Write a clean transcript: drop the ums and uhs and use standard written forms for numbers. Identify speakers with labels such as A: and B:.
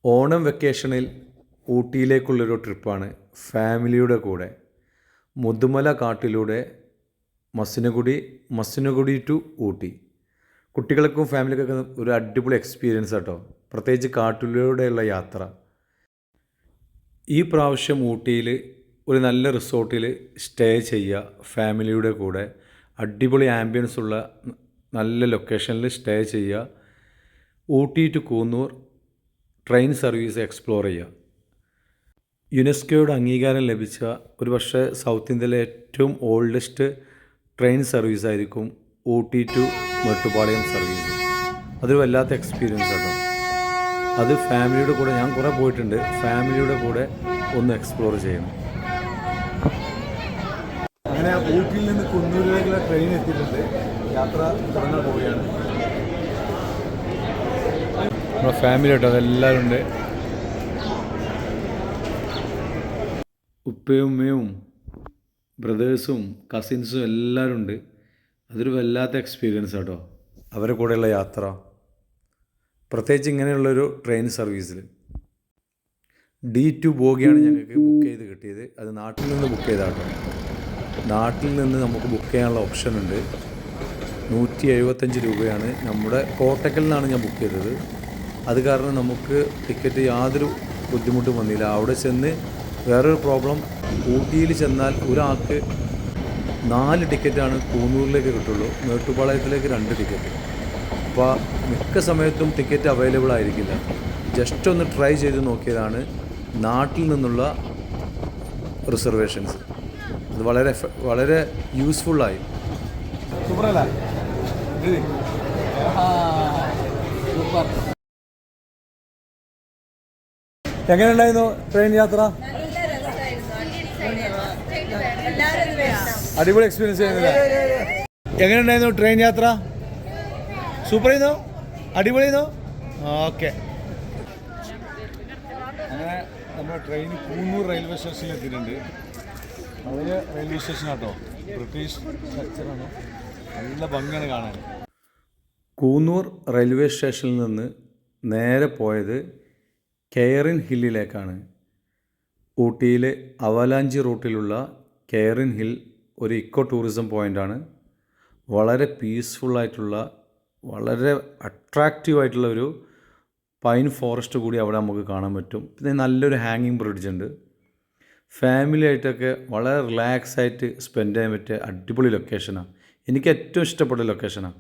A: ഓണം വെക്കേഷനിൽ ഊട്ടിയിലേക്കുള്ളൊരു ട്രിപ്പാണ് ഫാമിലിയുടെ കൂടെ. മുതുമല കാട്ടിലൂടെ മസിനഗുഡി ടു ഊട്ടി. കുട്ടികൾക്കും ഫാമിലിക്കൊക്കെ ഒരു അടിപൊളി എക്സ്പീരിയൻസ് കേട്ടോ, പ്രത്യേകിച്ച് കാട്ടിലൂടെയുള്ള യാത്ര. ഈ പ്രാവശ്യം ഊട്ടിയിൽ ഒരു നല്ല റിസോർട്ടിൽ സ്റ്റേ ചെയ്യുക ഫാമിലിയുടെ കൂടെ. അടിപൊളി ആംബിയൻസ് ഉള്ള നല്ല ലൊക്കേഷനിൽ സ്റ്റേ ചെയ്യുക. Ooty to Coonoor train service explore ചെയ്യുക. യുനെസ്കോയുടെ അംഗീകാരം ലഭിച്ച ഒരുപക്ഷെ സൗത്ത് ഇന്ത്യയിലെ ഏറ്റവും ഓൾഡസ്റ്റ് ട്രെയിൻ സർവീസ് ആയിരിക്കും ഊട്ടി ടു മേട്ടുപ്പാളയം സർവീസ്. അതൊരു വല്ലാത്ത എക്സ്പീരിയൻസ് ആണ്. അത് ഫാമിലിയുടെ കൂടെ, ഞാൻ കുറേ പോയിട്ടുണ്ട്, ഫാമിലിയുടെ കൂടെ ഒന്ന് എക്സ്പ്ലോർ ചെയ്യണം. അങ്ങനെ ഊട്ടിയിൽ നിന്ന് കുന്നൂരിലേക്കുള്ള ട്രെയിൻ എത്തിയിട്ടുണ്ട്. യാത്ര തുടങ്ങാൻ പോവുകയാണ്. നമ്മുടെ ഫാമിലി കേട്ടോ, അതെല്ലാവരും ഉണ്ട്. ഉപ്പയും ഉമ്മയും ബ്രദേഴ്സും കസിൻസും എല്ലാവരും ഉണ്ട്. അതൊരു വല്ലാത്ത എക്സ്പീരിയൻസ് കേട്ടോ, അവരുടെ കൂടെയുള്ള യാത്ര, പ്രത്യേകിച്ച് ഇങ്ങനെയുള്ളൊരു ട്രെയിൻ സർവീസിൽ. D2 ബോഗിയാണ് ഞങ്ങൾക്ക് ബുക്ക് ചെയ്ത് കിട്ടിയത്. അത് നാട്ടിൽ നിന്ന് ബുക്ക് ചെയ്താട്ടോ. നാട്ടിൽ നിന്ന് നമുക്ക് ബുക്ക് ചെയ്യാനുള്ള ഓപ്ഷൻ ഉണ്ട്. 175 രൂപയാണ്. നമ്മുടെ കോട്ടക്കലിൽ നിന്നാണ് ഞാൻ ബുക്ക് ചെയ്തത്. അത് കാരണം നമുക്ക് ടിക്കറ്റ് യാതൊരു ബുദ്ധിമുട്ടും വന്നില്ല. അവിടെ ചെന്ന് വേറൊരു പ്രോബ്ലം, ഊട്ടിയിൽ ചെന്നാൽ ഒരാൾക്ക് 4 ടിക്കറ്റാണ് കൂന്നൂരിലേക്ക് കിട്ടുള്ളൂ, മേട്ടുപ്പാളയത്തിലേക്ക് 2 ടിക്കറ്റ്. അപ്പോൾ മിക്ക സമയത്തും ടിക്കറ്റ് അവൈലബിൾ ആയിരിക്കില്ല. ജസ്റ്റ് ഒന്ന് ട്രൈ ചെയ്ത് നോക്കിയതാണ് നാട്ടിൽ നിന്നുള്ള റിസർവേഷൻസ്. അത് വളരെ യൂസ്ഫുള്ളായി. സൂപ്പറല്ലേ? എങ്ങനെയുണ്ടായിരുന്നു ട്രെയിൻ യാത്ര? അടിപൊളി എക്സ്പീരിയൻസ് ചെയ്യുന്നില്ല. എങ്ങനെയുണ്ടായിരുന്നു ട്രെയിൻ യാത്ര? സൂപ്പർ ചെയ്യുന്നു, അടിപൊളി ചെയ്യുന്നു. ഓക്കെ, അങ്ങനെ നമ്മുടെ ട്രെയിൻ കൂന്നൂർ റെയിൽവേ സ്റ്റേഷനിൽ എത്തിയിട്ടുണ്ട്. അതിന് റെയിൽവേ സ്റ്റേഷനാട്ടോ, ബ്രിട്ടീഷ് സ്ട്രക്ചറാണ്, നല്ല ഭംഗിയാണ് കാണാൻ. കൂന്നൂർ റെയിൽവേ സ്റ്റേഷനിൽ നിന്ന് നേരെ പോയത് കെയറിൻ ഹില്ലിലേക്കാണ്. ഊട്ടിയിലെ അവലാഞ്ചി റൂട്ടിലുള്ള കെയറിൻ ഹിൽ ഒരു ഇക്കോ ടൂറിസം പോയിൻ്റാണ്. വളരെ പീസ്ഫുള്ളായിട്ടുള്ള, വളരെ അട്രാക്റ്റീവായിട്ടുള്ള ഒരു പൈൻ ഫോറസ്റ്റ് കൂടി അവിടെ നമുക്ക് കാണാൻ പറ്റും. പിന്നെ നല്ലൊരു ഹാങ്ങിങ് ബ്രിഡ്ജ് ഉണ്ട്. ഫാമിലി ആയിട്ടൊക്കെ വളരെ റിലാക്സ് ആയിട്ട് സ്പെൻഡ് ചെയ്യാൻ പറ്റിയ അടിപൊളി ലൊക്കേഷനാണ്. എനിക്ക് ഏറ്റവും ഇഷ്ടപ്പെട്ട ലൊക്കേഷനാണ്.